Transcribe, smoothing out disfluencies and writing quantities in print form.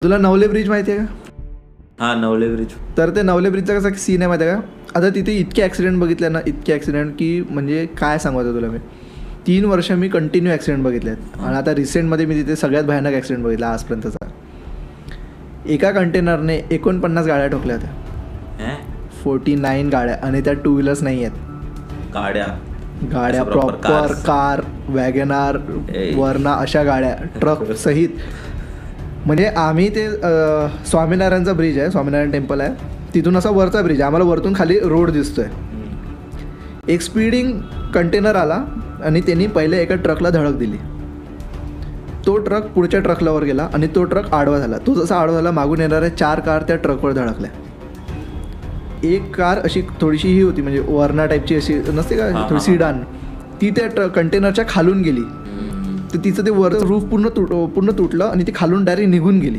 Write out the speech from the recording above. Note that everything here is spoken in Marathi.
तुला नवले ब्रिज माहिती आहे का? हा, नवले ब्रिज. तर ते नवले ब्रिजचा कसा सीन आहे माहिती आहे का? आता तिथे इतके ॲक्सिडेंट बघितले ना, इतके ॲक्सिडेंट की म्हणजे काय सांगतो तुला. मी 3 वर्ष मी कंटिन्यू ॲक्सिडेंट बघितले आहेत. आणि आता रिसेंटमध्ये मी तिथे सगळ्यात भयानक ॲक्सिडेंट बघितला आजपर्यंतचा. एका कंटेनरने 49 गाड्या ठोकल्या होत्या. 49 गाड्या. आणि त्या 2 व्हीलर्स नाही आहेत. गाड्या प्रॉपर कार, वॅगनार, वरना अशा गाड्या, ट्रक सहित. म्हणजे आम्ही ते स्वामीनारायणचा ब्रिज आहे, स्वामीनारायण टेम्पल आहे, तिथून असा वरचा ब्रिज आहे. आम्हाला वरतून खाली रोड दिसतोय. एक स्पीडिंग कंटेनर आला आणि त्यांनी पहिले एका ट्रकला धडक दिली. तो ट्रक पुढच्या ट्रकला वर गेला आणि तो ट्रक आडवा झाला. तो जसा आडवा झाला, मागून येणाऱ्या 4 कार त्या ट्रकवर धडकल्या. एक कार अशी थोडीशी ही होती, म्हणजे वरना टाईपची अशी नसते का, थोडी सिडान, ती त्या कंटेनरच्या खालून गेली. तर तिचं ते वर रूफ पूर्ण तुटलं आणि ती खालून डायरेक्ट निघून गेली.